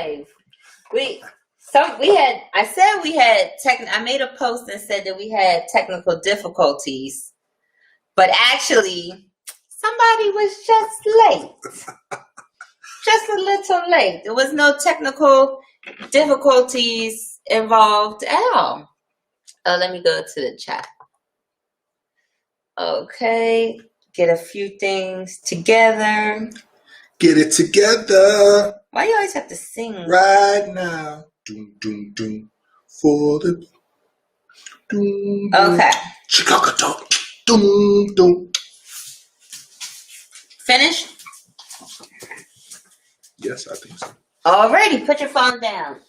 live. I made a post and said that we had technical difficulties, but actually somebody was just late. Just a little late. There was no technical difficulties involved at all. Let me go to the chat. Okay, get a few things together. Get it together. Why you always have to sing? Right now. Doom, doom, doom. For the... Doom, Okay. Chicago. Doom, doom. Finished? Yes, I think so. Alrighty, put your phone down.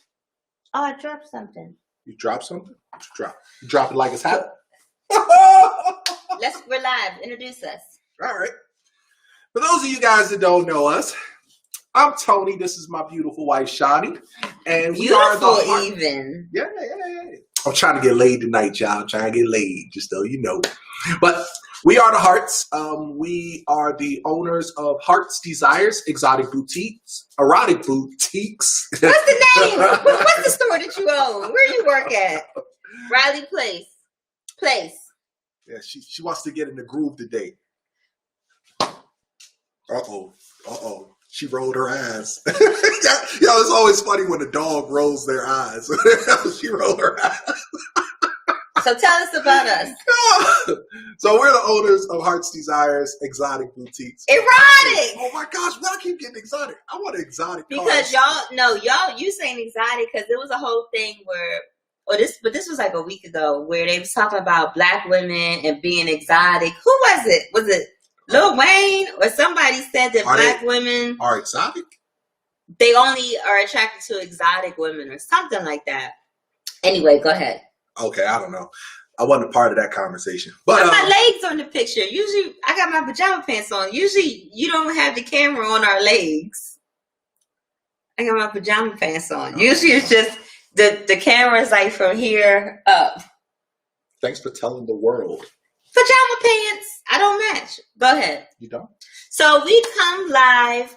Oh, I dropped something. You dropped something? What you drop? You drop it like it's hot? We're live. Introduce us. All right. For those of you guys that don't know us, I'm Tony. This is my beautiful wife, Shani. And we are the Hart. Even. Yeah. I'm trying to get laid tonight, y'all. I'm trying to get laid, just so you know. But we are the Harts. We are the owners of Hart's Desires, exotic boutiques, erotic boutiques. What's the name? What's the store that you own? Where you work at? Riley Place. Yeah, she wants to get in the groove today. Uh-oh. She rolled her eyes. Yo, it's always funny when a dog rolls their eyes. She rolled her eyes. So tell us about us. So we're the owners of Hart's Desires, exotic boutiques. Erotic! Oh my gosh, why I keep getting exotic? I want exotic because cars. You saying exotic because there was a whole thing where, this was like a week ago, where they was talking about black women and being exotic. Who was it? Was it Lil Wayne or somebody said that black women are exotic? They only are attracted to exotic women or something like that. Anyway, go ahead. Okay, I don't know. I wasn't a part of that conversation. But my legs on the picture. Usually, I got my pajama pants on. Usually, you don't have the camera on our legs. I got my pajama pants on. Usually, it's just the camera is like from here up. Thanks for telling the world. Pajama pants. I don't match. Go ahead. You don't? So we come live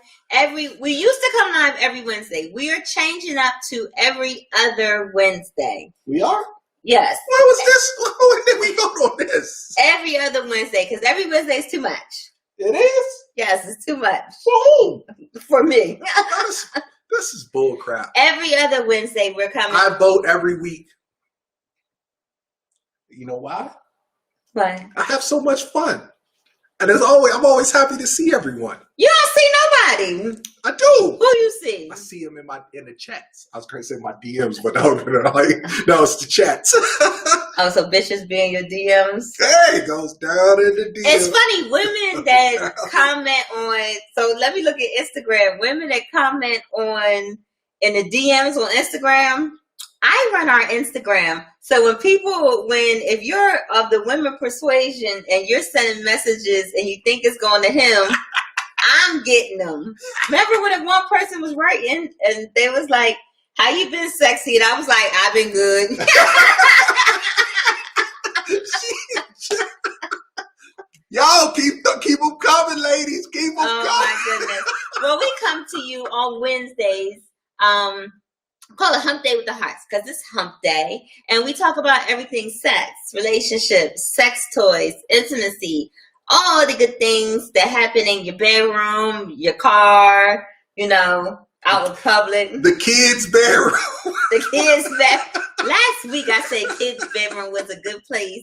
we used to come live every Wednesday. We are changing up to every other Wednesday. We are? Yes. What was this? When did we go on this? Every other Wednesday, because every Wednesday is too much. It is? Yes, it's too much. For who? For me. This is bull crap. Every other Wednesday we're coming. I vote every week. You know why? Why? I have so much fun. And I'm always happy to see everyone. You don't see nobody. I do. Who you see? I see them in the chats. I was going to say my DMs, but no, it's the chats. Oh, so bitches be in your DMs? Hey, it goes down in the DMs. It's funny, women that comment on, so let me look at Instagram. Women that comment in the DMs on Instagram, I run our Instagram. So if you're of the women persuasion and you're sending messages and you think it's going to him, I'm getting them. Remember when one person was writing and they was like, how you been sexy? And I was like, I've been good. Yo, keep them coming, ladies. Keep them coming. My goodness. Well, we come to you on Wednesdays. Call it Hump Day with the Harts because it's Hump Day. And we talk about everything sex, relationships, sex toys, intimacy, all the good things that happen in your bedroom, your car, out in public. The kids' bedroom. The kids' bedroom. Last week I said kids' bedroom was a good place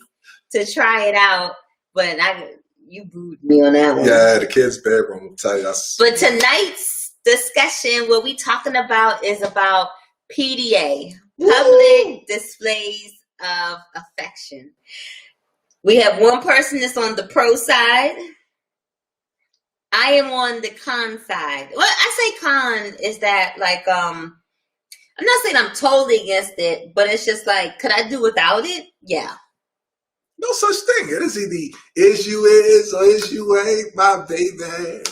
to try it out, but you booed me on that one. Yeah, the kids' bedroom. I'll tell you. But tonight's discussion, what we talking about is about PDA, public displays of affection. We have one person that's on the pro side. I am on the con side. Well, I say con is that I'm not saying I'm totally against it, but it's just like, could I do without it? Yeah. No such thing. It is either is you is or is you ain't, my baby.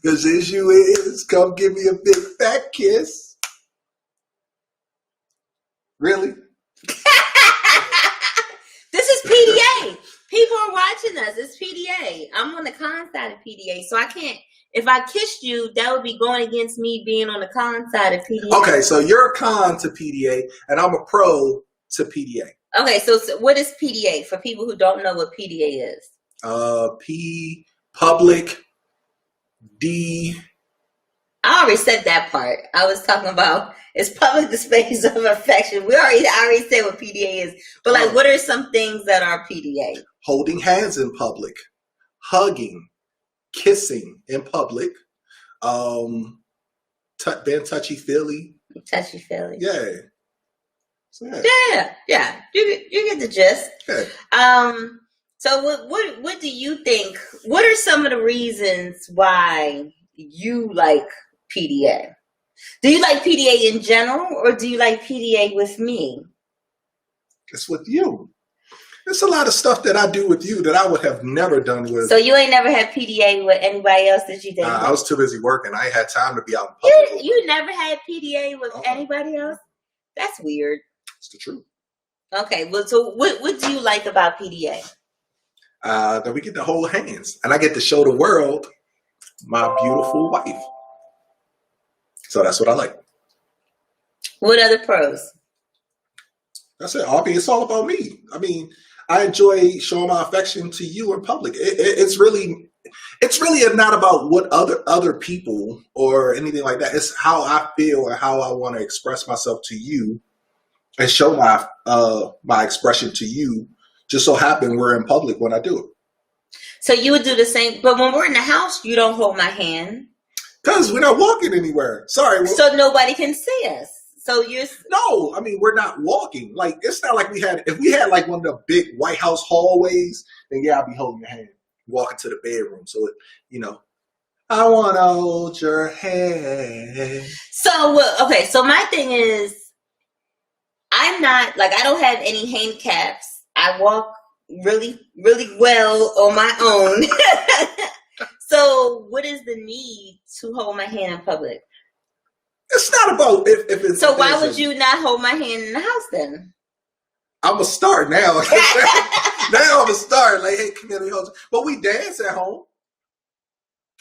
Because is you is, come give me a big fat kiss. Really? This is PDA. People are watching us. It's PDA. I'm on the con side of PDA, so I can't if I kissed you, that would be going against me being on the con side of PDA. Okay, so you're a con to PDA, and I'm a pro to PDA. Okay, so what is PDA for people who don't know what PDA is? Public, D. I already said that part. I was talking about it's public displays of affection. I already said what PDA is. But like, what are some things that are PDA? Holding hands in public, hugging, kissing in public, being touchy-feely. Touchy-feely. Yeah. So, yeah. You get the gist. Okay. So what do you think? What are some of the reasons why you like PDA? Do you like PDA in general, or do you like PDA with me? It's with you. There's a lot of stuff that I do with you that I would have never done with. So you ain't never had PDA with anybody else that you did? I was too busy working. I ain't had time to be out in public. You never had PDA with anybody else? That's weird. It's the truth. Okay, well, so what do you like about PDA? That we get to hold hands, and I get to show the world my beautiful wife. So that's what I like. What other pros? That's it. It's all about me. I mean, I enjoy showing my affection to you in public. It's really not about what other people or anything like that. It's how I feel and how I want to express myself to you and show my expression to you. Just so happen we're in public when I do it. So you would do the same, but when we're in the house, you don't hold my hand. Because we're not walking anywhere. Sorry. So nobody can see us. So you're... No, I mean, we're not walking. Like, it's not like if we had like one of the big White House hallways, then yeah, I'd be holding your hand, walking to the bedroom. So, I want to hold your hand. So, okay. So my thing is, I'm not, like, I don't have any handicaps. I walk really, really well on my own. So what is the need to hold my hand in public? It's not about if it's... So why would you not hold my hand in the house then? I'm going to start now. Now I'm going to start. Like, hey, come here, let me hold you. But we dance at home.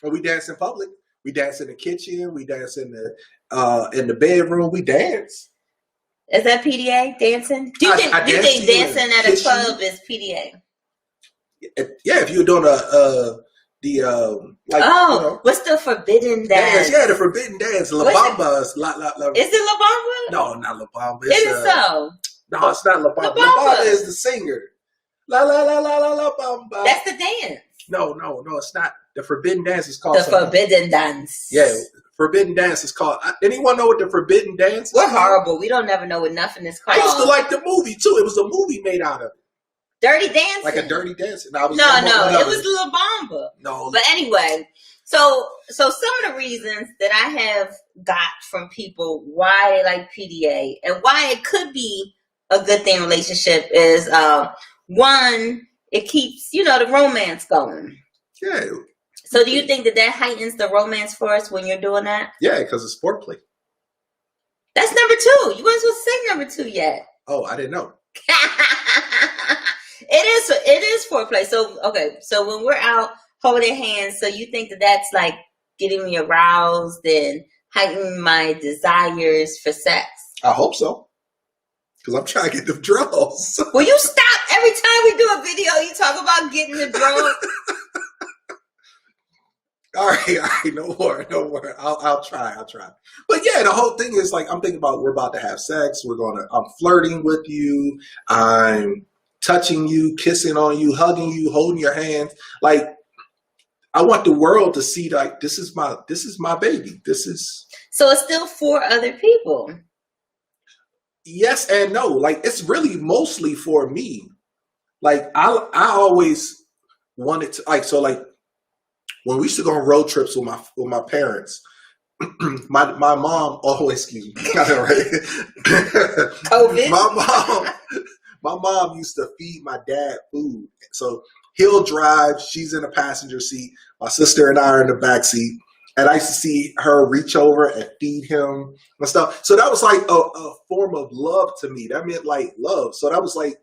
Or we dance in public. We dance in the kitchen. We dance in the bedroom. We dance. Is that PDA, dancing? Do you think dancing at a club is PDA? Yeah, if you're doing what's the forbidden dance? Yeah, the forbidden dance. La Bamba is La. Is it La Bamba? No, not La Bamba. It is so. No, it's not La Bamba. La Bamba is the singer. La Bamba. That's the dance. No, it's not. The forbidden dance is called forbidden dance. Yeah, forbidden dance is called. Anyone know what the forbidden dance is? We're horrible. We don't never know what nothing is called. I used to like the movie too. It was a movie made out of it. Dirty Dancing? Like a Dirty Dancing. No, it was La Bamba. No. But anyway, so some of the reasons that I have got from people why they like PDA and why it could be a good thing relationship is, one, it keeps, the romance going. Yeah. So do you think that heightens the romance for us when you're doing that? Yeah, because it's foreplay. That's number 2. You weren't supposed to say number 2 yet. Oh, I didn't know. It is foreplay. So when we're out holding hands, so you think that that's like getting me aroused and heightening my desires for sex? I hope so. Because I'm trying to get the draws. Will you stop every time we do a video? You talk about getting the draws. All right, no more. I'll try. But yeah, the whole thing is like, I'm thinking about, we're about to have sex. I'm flirting with you. I'm touching you, kissing on you, hugging you, holding your hands. Like, I want the world to see, like, this is my baby. So it's still for other people. Yes and no. Like, it's really mostly for me. Like, I always wanted to, like, so like, when we used to go on road trips with my parents, my mom always, excuse me, COVID. My mom used to feed my dad food. So he'll drive, she's in the passenger seat, my sister and I are in the back seat, and I used to see her reach over and feed him and stuff. So that was like a form of love to me. That meant like love. So that was like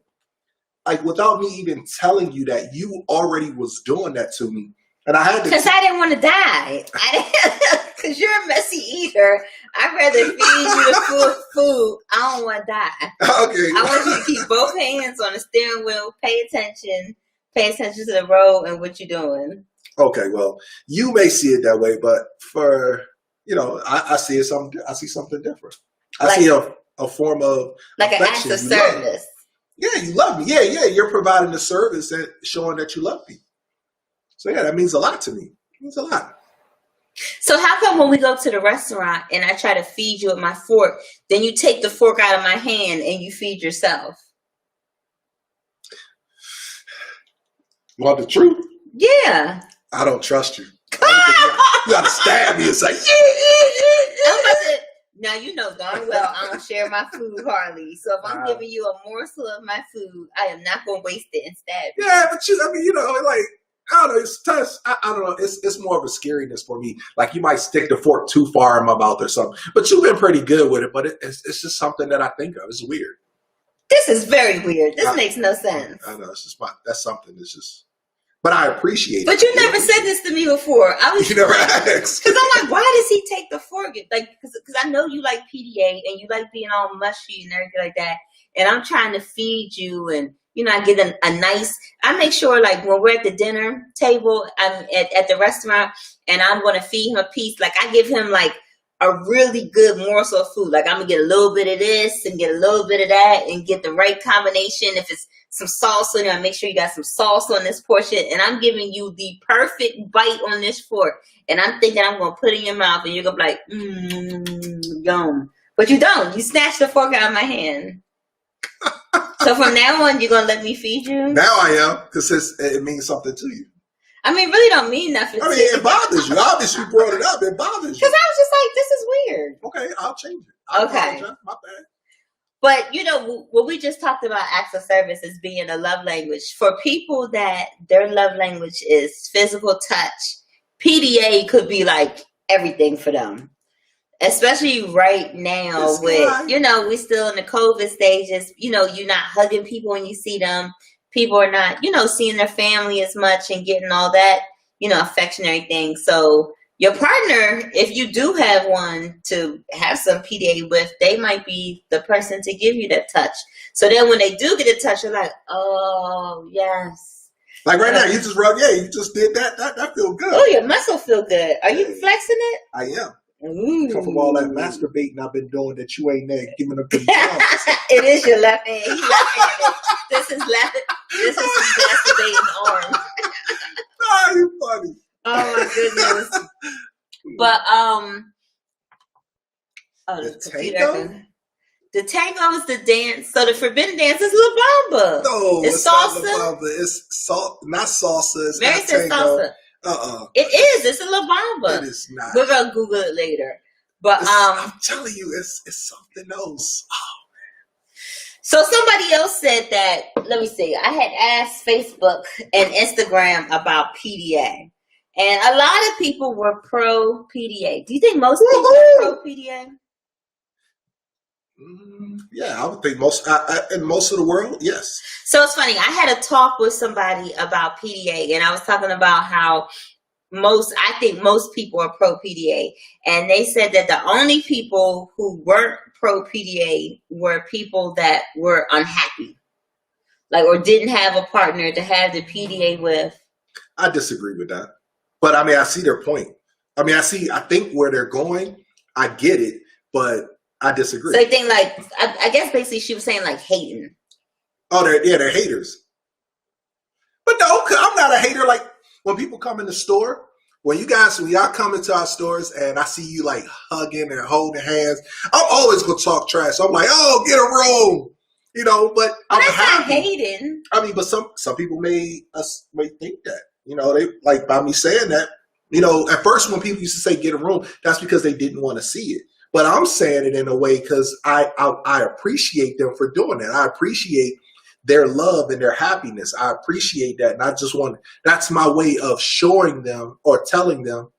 without me even telling you that, you already was doing that to me. And I had to. Because I didn't want to die. Because you're a messy eater. I'd rather feed you the food. I don't want to die. Okay. I want you to keep both hands on the steering wheel. Pay attention. Pay attention to the road and what you're doing. Okay, well, you may see it that way, but for, I see something different. I see a form of like an act of service. Yeah, you love me. Yeah, you're providing a service and showing that you love me. So yeah, that means a lot to me. It means a lot. So how come when we go to the restaurant and I try to feed you with my fork, then you take the fork out of my hand and you feed yourself? You want the truth? Yeah. I don't trust you. You gotta stab me and say, now you know darn well I don't share my food hardly. So if I'm giving you a morsel of my food, I am not gonna waste it and stab you. Yeah, but I don't know. It's tough. I don't know. It's more of a scariness for me. Like you might stick the fork too far in my mouth or something. But you've been pretty good with it. But it's just something that I think of. It's weird. This is very weird. This makes no sense. I know. It's just that's something. It's just. But I appreciate it. But you never said this to me before. You never asked. Because I'm like, why does he take the fork? Like, because I know you like PDA and you like being all mushy and everything like that. And I'm trying to feed you and, I get a nice, I make sure like when we're at the dinner table, I'm at the restaurant and I'm going to feed him a piece. Like I give him like a really good morsel of food. Like I'm going to get a little bit of this and get a little bit of that and get the right combination. If it's some salsa, I make sure you got some salsa on this portion. And I'm giving you the perfect bite on this fork. And I'm thinking I'm going to put it in your mouth and you're going to be like, yum. But you don't. You snatch the fork out of my hand. So from now on, you're going to let me feed you? Now I am, because it means something to you. I mean, really don't mean nothing. I mean, it bothers you. Obviously, you brought it up. It bothers you. Because I was just like, this is weird. Okay, I'll change it. Okay. My bad. But, what we just talked about acts of service as being a love language. For people that their love language is physical touch, PDA could be like everything for them. Especially right now with, we still in the COVID stages, you're not hugging people when you see them. People are not, seeing their family as much and getting all that, affection and everything. So your partner, if you do have one to have some PDA with, they might be the person to give you that touch. So then when they do get a touch, you're like, oh, yes. Like right now, you just did that. That feels good. Oh, your muscle feel good. Are you flexing it? I am. Ooh. Come from all that masturbating I've been doing that you ain't there giving up the It is your left hand. He's left-handed. This is his masturbating arm. Oh, you funny. Oh my goodness. But the tango is the dance. So the forbidden dance is La Bamba. No, it's not salsa. La Bamba. It's not salsa. It's Mary not says tango. salsa. It is. It's a La Bamba. It is not. We're gonna Google it later. But I'm telling you, it's something else. Oh. So somebody else said that. Let me see. I had asked Facebook and Instagram about PDA, and a lot of people were pro PDA. Do you think most people are pro PDA? Yeah, I would think in most of the world, yes. So it's funny. I had a talk with somebody about PDA, and I was talking about how I think most people are pro PDA, and they said that the only people who weren't pro PDA were people that were unhappy, or didn't have a partner to have the PDA with. I disagree with that, but I mean, I see their point. I mean, I think where they're going. I get it, but I disagree. So I think I guess basically she was saying hating. Oh, they're haters. But no, I'm not a hater. Like when people come in the store, when y'all come into our stores and I see you hugging and holding hands, I'm always gonna talk trash. I'm like, oh, get a room, But I'm not hating. I mean, but some people may think that, they by me saying that, at first when people used to say get a room, that's because they didn't want to see it. But I'm saying it in a way because I appreciate them for doing that. I appreciate their love and their happiness. I appreciate that. And that's my way of showing them or telling them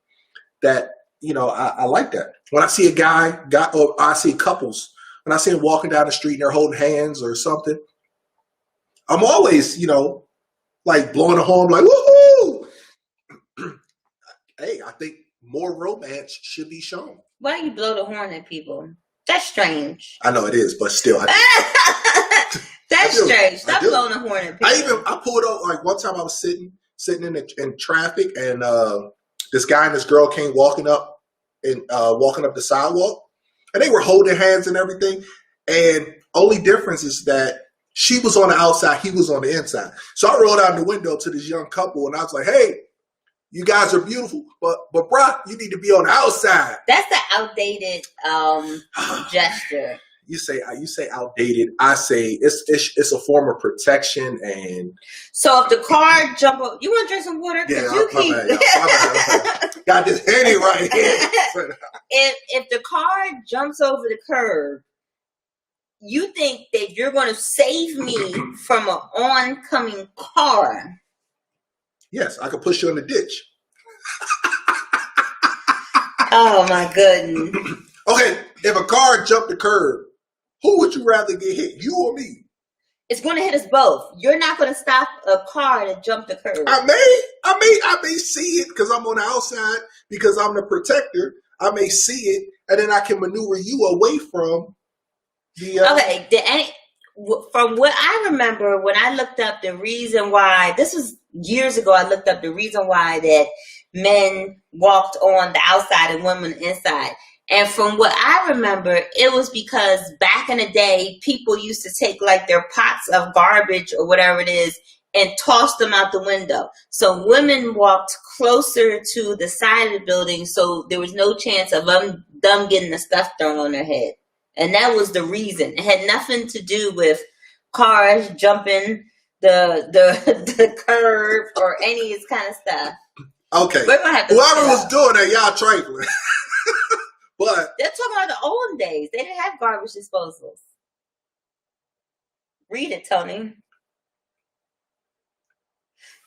that, I like that. When I see a guy, or I see couples, when I see them walking down the street and they're holding hands or something, I'm always, blowing a horn like, woohoo! Hey, I think more romance should be shown. Why you blow the horn at people? That's strange. I know it is, but still. That's strange. Stop blowing the horn at people. I pulled up, like one time I was sitting in traffic, and this guy and this girl came walking up the sidewalk, and they were holding hands and everything. And only difference is that she was on the outside, he was on the inside. So I rolled out the window to this young couple, and I was like, "Hey, you guys are beautiful, but Brock, you need to be on the outside." That's the outdated gesture. You say outdated. I say it's a form of protection. And so if the car jump up, you want to drink some water? Yeah, my bad. Got this Henny right here. if the car jumps over the curb, you think that you're going to save me from an oncoming car? Yes, I could push you in the ditch. Oh my goodness. Okay, if a car jumped the curb, who would you rather get hit, you or me? It's going to hit us both. You're not going to stop a car to jump the curb. I may see it because I'm on the outside, because I'm the protector. I may see it, and then I can maneuver you away from the. Okay, from what I remember, when I looked up the reason why, this was years ago, I looked up the reason why that men walked on the outside and women inside. And from what I remember, it was because back in the day, people used to take like their pots of garbage or whatever it is and toss them out the window. So women walked closer to the side of the building, so there was no chance of them getting the stuff thrown on their head. And that was the reason. It had nothing to do with cars jumping the curb or any of this kind of stuff. Okay. Whoever was doing that, y'all trifling. But they're talking about the old days. They didn't have garbage disposals. Read it, Tony.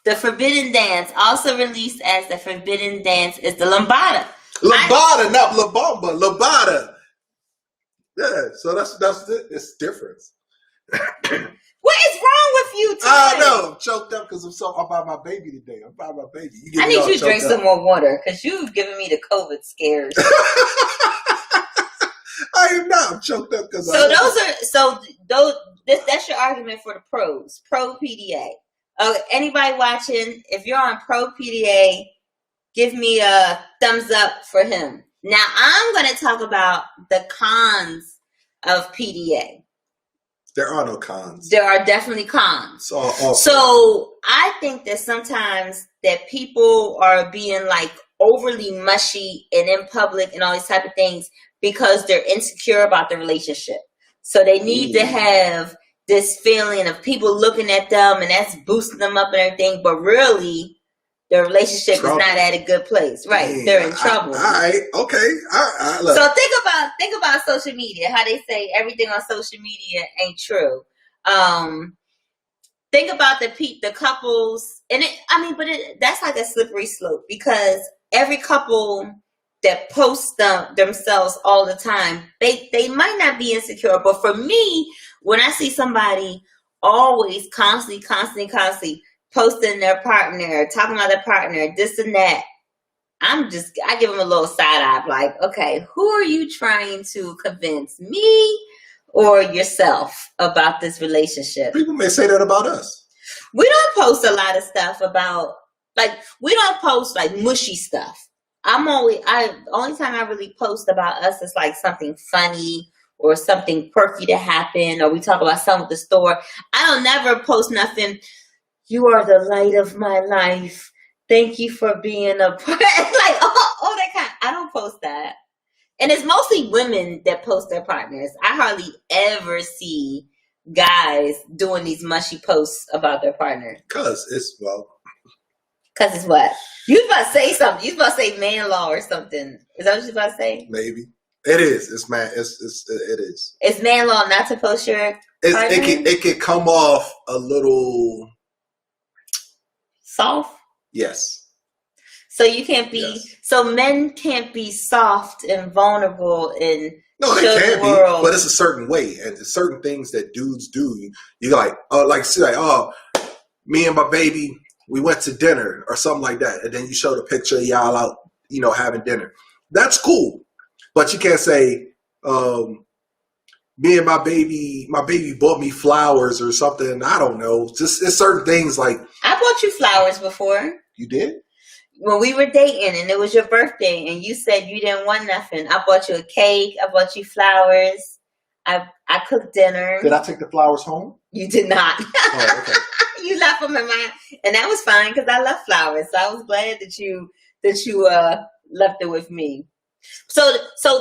The Forbidden Dance, also released as the Forbidden Dance, is the lambada. Lambada, not la bamba. Lambada. Yeah, so that's it's different. What is wrong with you today? I know. I'm choked up because I'm about my baby today. I'm about my baby. I need you to drink some more water because you've given me the COVID scares. I am not. I'm choked up because that's your argument for the pros. Pro PDA. Anybody watching, if you're on Pro PDA, give me a thumbs up for him. Now I'm going to talk about the cons of PDA. There are no cons. There are definitely cons. So I think that sometimes that people are being like overly mushy and in public and all these type of things because they're insecure about the relationship. So they need to have this feeling of people looking at them and that's boosting them up and everything. But really, their relationship is not at a good place. Right. They're in trouble. All right. Okay. Look. So think about social media, how they say everything on social media ain't true. Think about the couples, and that's like a slippery slope because every couple that posts themselves all the time, they might not be insecure, but for me, when I see somebody always constantly posting their partner, talking about their partner, this and that, I give them a little side eye, like, okay, who are you trying to convince, me or yourself about this relationship? People may say that about us. We don't post a lot of stuff about, we don't post like mushy stuff. The only time I really post about us is like something funny or something quirky to happen, or we talk about something at the store. I don't never post nothing. You are the light of my life. Thank you for being a part. all that kind. I don't post that. And it's mostly women that post their partners. I hardly ever see guys doing these mushy posts about their partner. Because it's what? You was about to say something. You was about to say man law or something. Is that what you was about to say? Maybe. It is. It's man. It is. It's man law not to post your partner? It can come off a little soft. Yes. So you can't be. Yes. So men can't be soft and vulnerable in. No, they can be, but it's a certain way, and there's certain things that dudes do. You like, me and my baby, we went to dinner or something like that, and then you show the picture of y'all out having dinner. That's cool. But you can't say, me and my baby bought me flowers or something. I don't know. Just it's certain things like. I bought you flowers before. You did? When we were dating and it was your birthday and you said you didn't want nothing. I bought you a cake. I bought you flowers. I cooked dinner. Did I take the flowers home? You did not. Oh, okay. You left them in my, and that was fine because I love flowers. So I was glad that you left it with me. So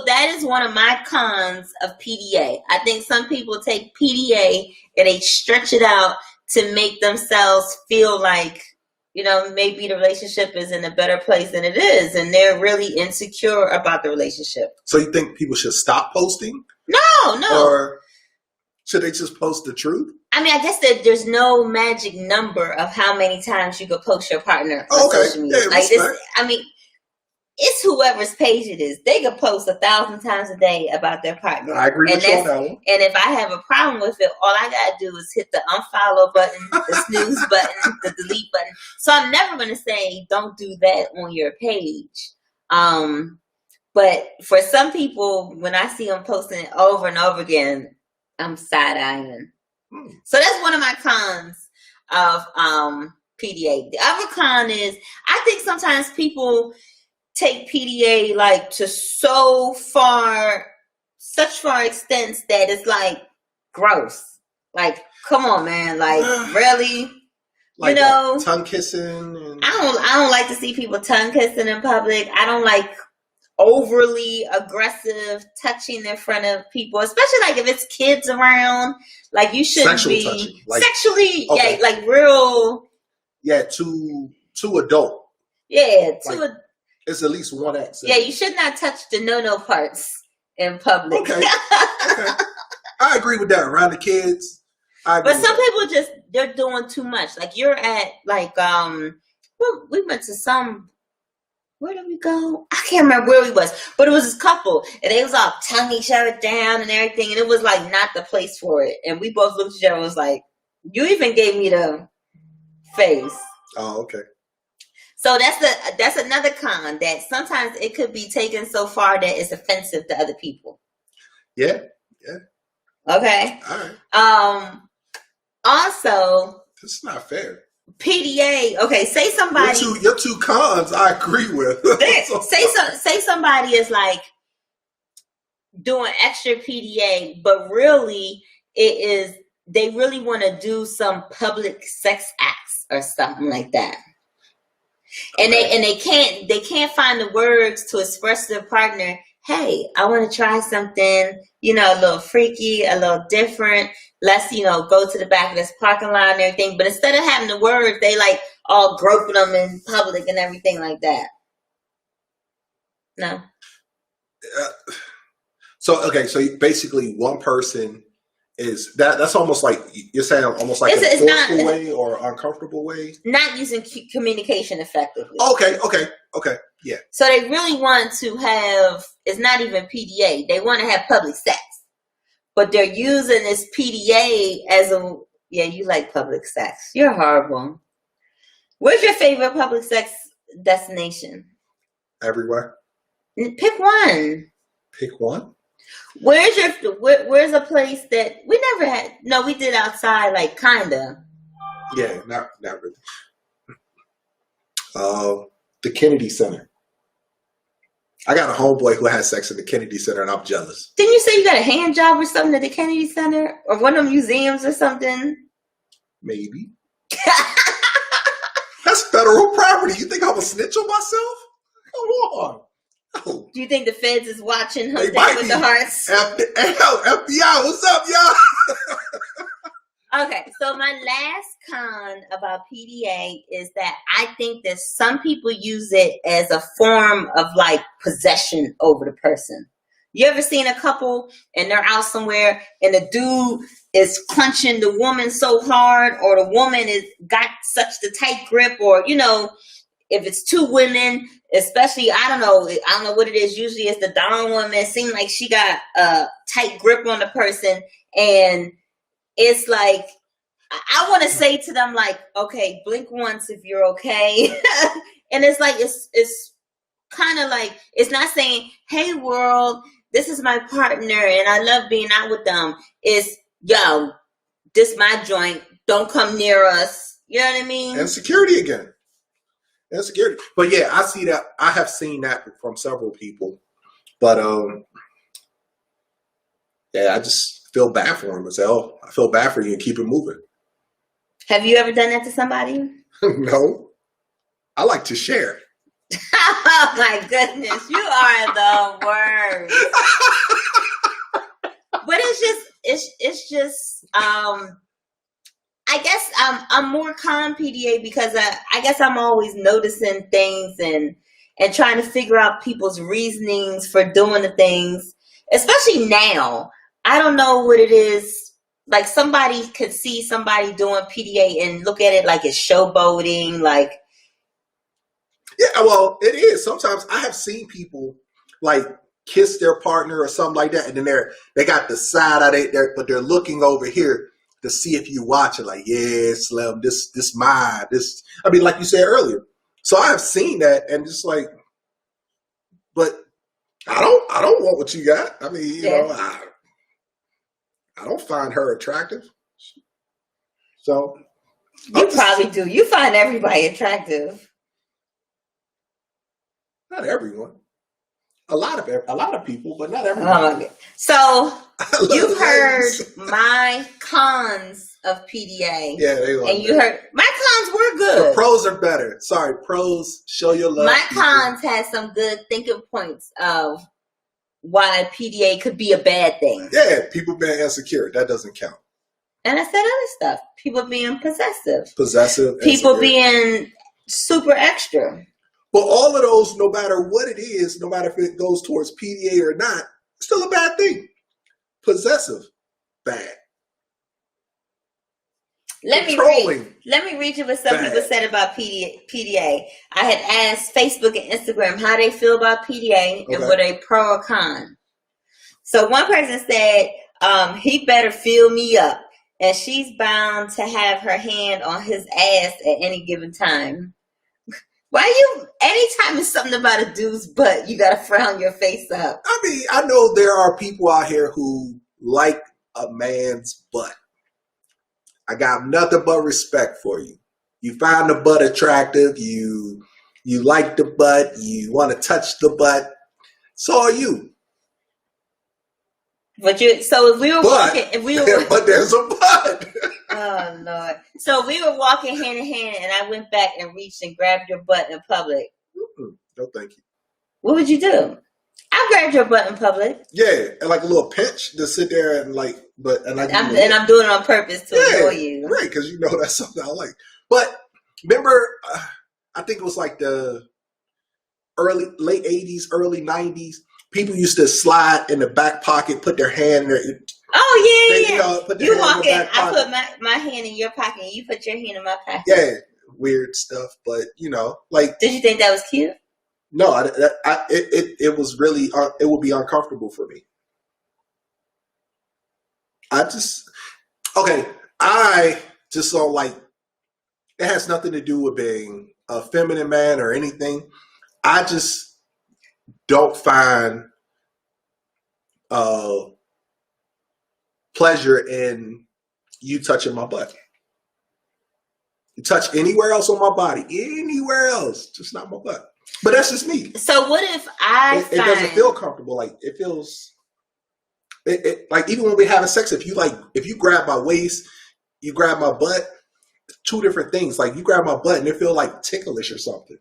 that is one of my cons of PDA. I think some people take PDA and they stretch it out to make themselves feel like, maybe the relationship is in a better place than it is, and they're really insecure about the relationship. So you think people should stop posting? No. Or should they just post the truth? I mean, I guess that there's no magic number of how many times you could post your partner on social media. Yeah, it's whoever's page it is. They could post 1,000 times a day about their partner. I agree with you on that one. And if I have a problem with it, all I gotta do is hit the unfollow button, the snooze button, the delete button. So I'm never gonna say don't do that on your page. But for some people, when I see them posting it over and over again, I'm side-eyeing. So that's one of my cons of PDA. The other con is I think sometimes people take PDA like to such far extents that it's like gross. Like, come on, man. Like, really? Like tongue kissing. And... I don't like to see people tongue kissing in public. I don't like overly aggressive touching in front of people, especially like if it's kids around. Like, you shouldn't be touching. Sexually, okay. Yeah, like real. Yeah, too adult. Yeah, it's at least one X. Yeah, you should not touch the no parts in public. Okay. I agree with that. Around the kids. But some people they're doing too much. Like you're at we went to where did we go? I can't remember where we was, but it was this couple and they was all tonguing each other down and everything, and it was like not the place for it. And we both looked at each other and was like, you even gave me the face. Oh, okay. So that's another con, that sometimes it could be taken so far that it's offensive to other people. Yeah. Okay. All right. Also, it's not fair. PDA. Okay, say somebody. Your two cons, I agree with. say somebody is like doing extra PDA, but really they really want to do some public sex acts or something like that. And they can't find the words to express to their partner, hey, I want to try something, a little freaky, a little different. Let's, go to the back of this parking lot and everything. But instead of having the words, they like all groping them in public and everything like that. No. So basically one person is that's almost like you're saying, almost like a forceful way or uncomfortable way. Not using communication effectively. Okay, yeah. So they really want to have. It's not even PDA. They want to have public sex, but they're using this PDA as a. Yeah, you like public sex. You're horrible. Where's your favorite public sex destination? Everywhere. Pick one. Pick one. Where's a place that we never had? No, we did outside, like kinda. Yeah, not really. The Kennedy Center. I got a homeboy who had sex in the Kennedy Center, and I'm jealous. Didn't you say you got a hand job or something at the Kennedy Center or one of the museums or something? Maybe. That's federal property. You think I'm a snitch on myself? Come on. Do you think the feds is watching Hump with the Harts? FBI, what's up, y'all? Okay, so my last con about PDA is that I think that some people use it as a form of like possession over the person. You ever seen a couple and they're out somewhere and the dude is clenching the woman so hard, or the woman is got such the tight grip, or if it's two women, especially, I don't know what it is. Usually it's the down woman. It seems like she got a tight grip on the person. And it's like, I want to say to them, like, okay, blink once if you're okay. And it's like, it's kind of like, it's not saying, hey world, this is my partner and I love being out with them. It's, yo, this my joint. Don't come near us. You know what I mean? And security again. And security. But yeah, I see that. I have seen that from several people. But yeah, I just feel bad for him. I say, oh, I feel bad for you, and keep it moving. Have you ever done that to somebody? No. I like to share. Oh my goodness, you are the worst. But it's just I guess I'm more calm PDA because I guess I'm always noticing things and trying to figure out people's reasonings for doing the things, especially now. I don't know what it is. Like, somebody could see somebody doing PDA and look at it like it's showboating, like. Yeah, well, it is. Sometimes I have seen people like kiss their partner or something like that, and then they got the side out there, but they're looking over here to see if you watch it. Like, yeah, Slim, this mine. This, I mean, like you said earlier. So I have seen that, and just like, but I don't want what you got. I mean, you know, I don't find her attractive. So you probably do. You find everybody attractive. Not everyone. A lot of people, but not everyone. So you've heard my cons of PDA. Yeah, they were. And you heard my cons were good. The pros are better. Sorry, pros, show your love. My cons had some good thinking points of why PDA could be a bad thing. Yeah, people being insecure. That doesn't count. And I said other stuff. People being possessive. insecure. People being super extra. But all of those, no matter what it is, no matter if it goes towards PDA or not, still a bad thing. Possessive, bad. Let me read you what some people said about PDA. I had asked Facebook and Instagram how they feel about PDA and were they pro or con. So one person said, he better fill me up, and she's bound to have her hand on his ass at any given time. Anytime it's something about a dude's butt, you gotta frown your face up. I mean, I know there are people out here who like a man's butt. I got nothing but respect for you. You find the butt attractive, you like the butt, you want to touch the butt. So are you. But if we were but there's a butt. Oh Lord! So we were walking hand in hand, and I went back and reached and grabbed your butt in public. No, thank you. What would you do? I grabbed your butt in public. Yeah, and like a little pinch to sit there and like, I'm doing it on purpose to annoy you, right? Because you know that's something I like. But remember, I think it was like the late '80s, early '90s. People used to slide in the back pocket, put their hand in there. Oh, yeah. You walk in, I put my hand in your pocket, and you put your hand in my pocket. Yeah, weird stuff. But, like... Did you think that was cute? No, it was really... it would be uncomfortable for me. I just don't like... It has nothing to do with being a feminine man or anything. I just don't find... pleasure in you touching my butt. You touch anywhere else on my body, anywhere else, just not my butt. But that's just me. So what if it doesn't feel comfortable? Like it feels, like even when we're having sex, if you grab my waist, you grab my butt, two different things. Like you grab my butt and it feel like ticklish or something.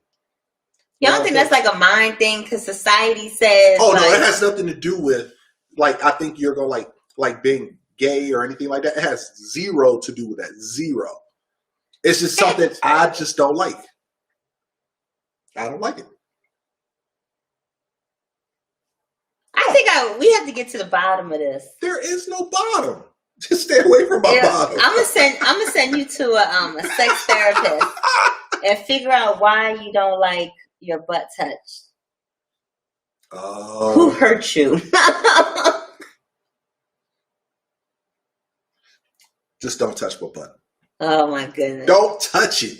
You don't think that's like a mind thing? Because society says. Oh no, it has nothing to do with like I think you're gonna like being gay or anything like that. It has zero to do with that. Zero. It's just something I just don't like. I don't like it. I think we have to get to the bottom of this. There is no bottom. Just stay away from my bottom. I'm gonna send you to a sex therapist and figure out why you don't like your butt touched. Who hurt you? Just don't touch my butt. Oh my goodness! Don't touch it.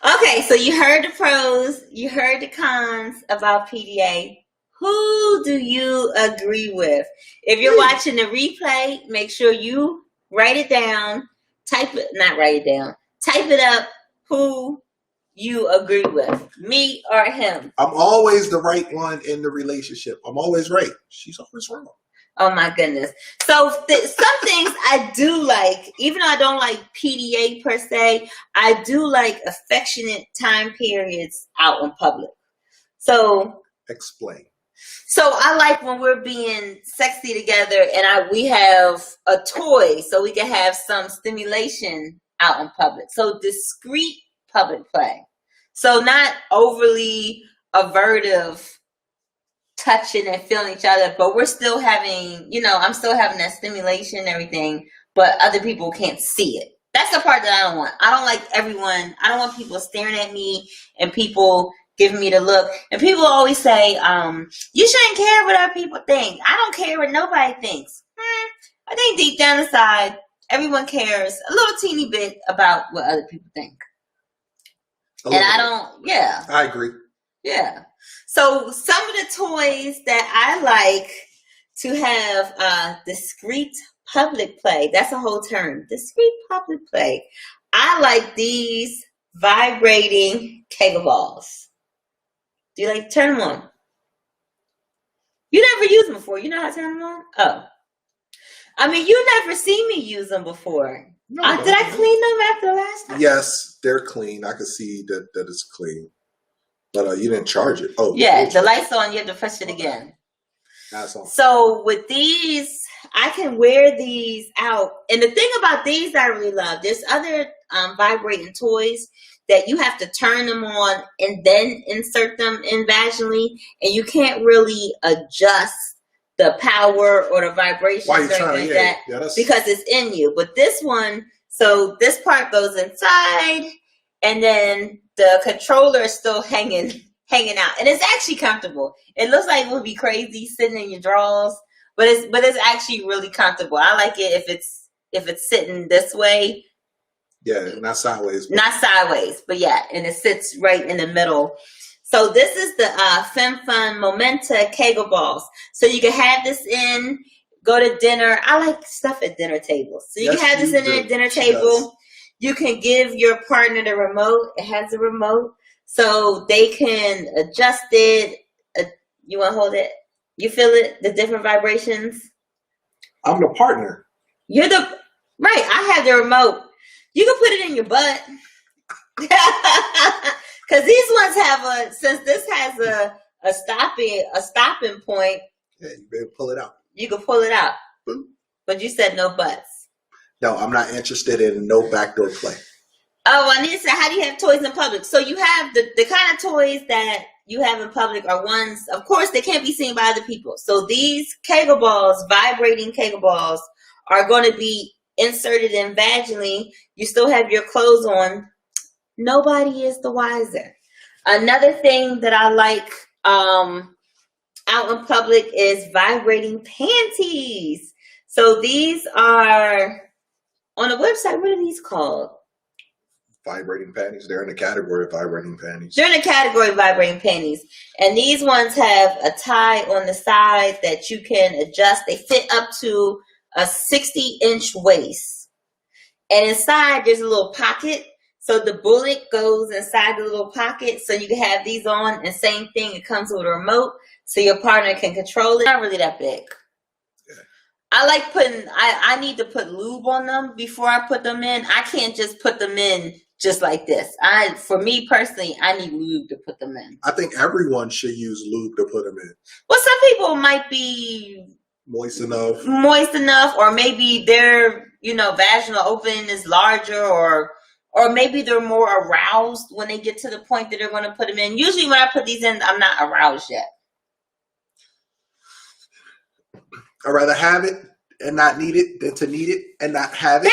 Okay, so you heard the pros, you heard the cons about PDA. Who do you agree with? If you're watching the replay, make sure you write it down. Type it up. Who you agree with, me or him? I'm always the right one in the relationship. I'm always right. She's always wrong. Oh my goodness. So some things I do like, even though I don't like PDA per se, I do like affectionate time periods out in public. So explain. So I like when we're being sexy together and we have a toy so we can have some stimulation out in public. So discreet public play. So not overly avertive touching and feeling each other, but we're still having, I'm still having that stimulation and everything, but other people can't see it. That's the part that I don't want. I don't want people staring at me and people giving me the look. And people always say, you shouldn't care what other people think. I don't care what nobody thinks. I think deep down inside, everyone cares a little teeny bit about what other people think. I agree. Yeah. So some of the toys that I like to have discreet public play. That's a whole term. Discreet public play. I like these vibrating Kegel balls. Do you like to turn them on? You never used them before. You know how to turn them on? Oh. I mean, you never seen me use them before. No, did I clean them after the last time? Yes, they're clean. I can see that it's clean. But you didn't charge it. Oh, yeah, the light's on. You have to push it again. That's on. So with these, I can wear these out. And the thing about these I really love, there's other vibrating toys that you have to turn them on and then insert them in vaginally, and you can't really adjust the power or the vibration or anything like that because it's in you. But this one, so this part goes inside, and then the controller is still hanging out, and it's actually comfortable. It looks like it would be crazy sitting in your drawers, but it's actually really comfortable. I like it if it's sitting this way. Yeah, not sideways. Not sideways, but yeah, and it sits right in the middle. So this is the FemFun Momenta Kegel balls. So you can have this in, go to dinner. I like stuff at dinner tables. So you can have this in at dinner table. You can give your partner the remote. It has a remote. So they can adjust it. You want to hold it? You feel it? The different vibrations? I'm the partner. You're right. I have the remote. You can put it in your butt. Because these ones since this has a stopping point. Yeah, you better pull it out. You can pull it out. Boom. But you said no butts. No, I'm not interested in no backdoor play. Oh, I need to say, how do you have toys in public? So you have the kind of toys that you have in public are ones, of course, they can't be seen by other people. So these Kegel balls, vibrating Kegel balls, are going to be inserted in vaginally. You still have your clothes on. Nobody is the wiser. Another thing that I like out in public is vibrating panties. So these are on the website. What are these called? Vibrating panties. They're in the category of vibrating panties. They're in the category of vibrating panties. And these ones have a tie on the side that you can adjust. They fit up to a 60-inch waist. And inside there's a little pocket. So the bullet goes inside the little pocket. So you can have these on, and same thing, it comes with a remote. So your partner can control it. Not really that big. Yeah. I like I need to put lube on them before I put them in. I can't just put them in just like this. For me personally, I need lube to put them in. I think everyone should use lube to put them in. Well, some people might be moist enough, or maybe their vaginal opening is larger, or maybe they're more aroused when they get to the point that they're going to put them in. Usually, when I put these in, I'm not aroused yet. I'd rather have it and not need it than to need it and not have it.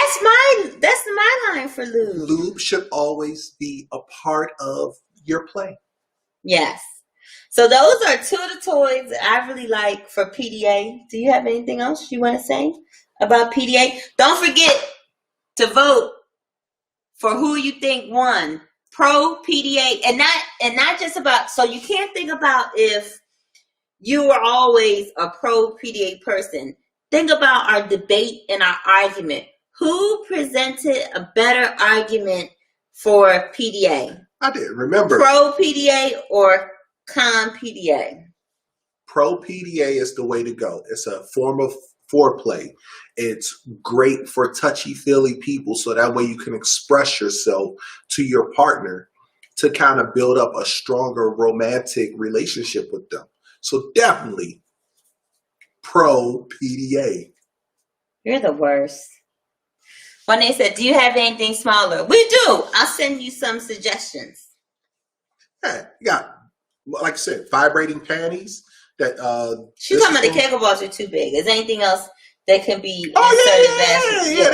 That's my line for lube. Lube should always be a part of your play. Yes. So those are two of the toys that I really like for PDA. Do you have anything else you want to say about PDA? Don't forget to vote for who you think won. pro PDA, and not just about. So you can't think about if you were always a pro PDA person. Think about our debate and our argument. Who presented a better argument for PDA? I did. Remember, pro PDA or con PDA? Pro PDA is the way to go. It's a form of foreplay. It's great for touchy-feely people, so that way you can express yourself to your partner to kind of build up a stronger romantic relationship with them. So definitely pro PDA. You're the worst. When they said, do you have anything smaller? We do. I'll send you some suggestions. Yeah, you got, like I said, vibrating panties. That she's talking about the Kegel balls are too big. Is there anything else that can be? Yeah.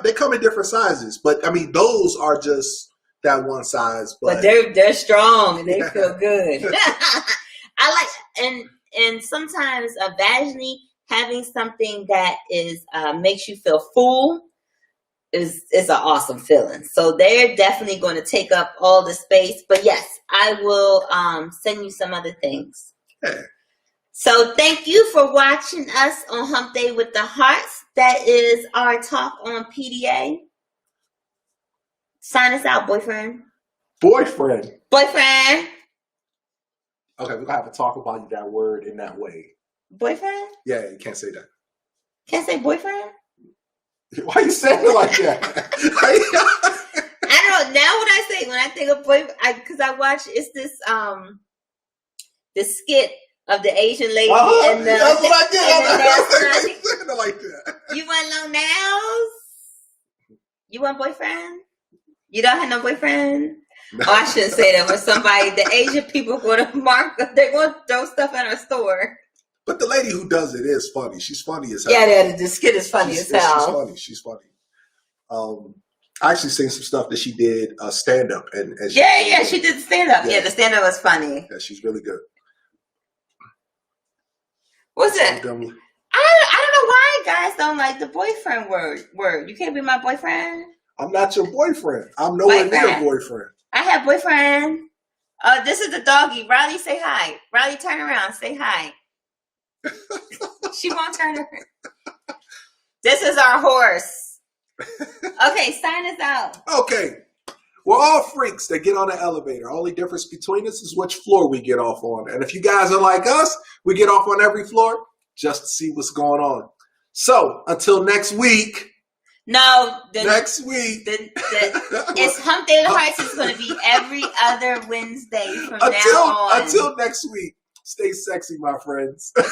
They come in different sizes, but I mean those are just that one size. But they're strong and they feel good. I like and sometimes vaginally having something that is makes you feel full is an awesome feeling. So they're definitely going to take up all the space. But yes, I will send you some other things. Yeah. So thank you for watching us on Hump Day with the Harts. That is our talk on PDA. Sign us out, boyfriend. Boyfriend. Okay, we're going to have to talk about that word in that way. Boyfriend? Yeah, you can't say that. Can't say boyfriend? Why are you saying it like that? I don't know. Now what I say when I think of boyfriend, because I watch, it's this skit of the Asian lady and the, that's what I did. I like that. You want long nails? You want boyfriend? You don't have no boyfriend? No. Oh, I shouldn't say that. When somebody, the Asian people go to market, they want to throw stuff in our store. But the lady who does it is funny. She's funny as hell. Yeah, the skit is funny as hell. She's funny. I actually seen some stuff that she did stand up and she did stand up. Yeah, the stand up was funny. Yeah, she's really good. What's it? I don't know why guys don't like the boyfriend word. You can't be my boyfriend. I'm not your boyfriend. I'm nowhere near boyfriend. I have boyfriend. This is the doggy. Riley, say hi. Riley, turn around. Say hi. She won't turn around. This is our horse. Okay, sign us out. Okay. We're all freaks that get on the elevator. Only difference between us is which floor we get off on. And if you guys are like us, we get off on every floor just to see what's going on. So, until next week. Next week. It's Hump Day of the Hearts. It's going to be every other Wednesday from now on. Until next week. Stay sexy, my friends. Bye,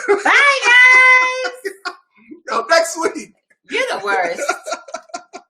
guys. Next week. You're the worst.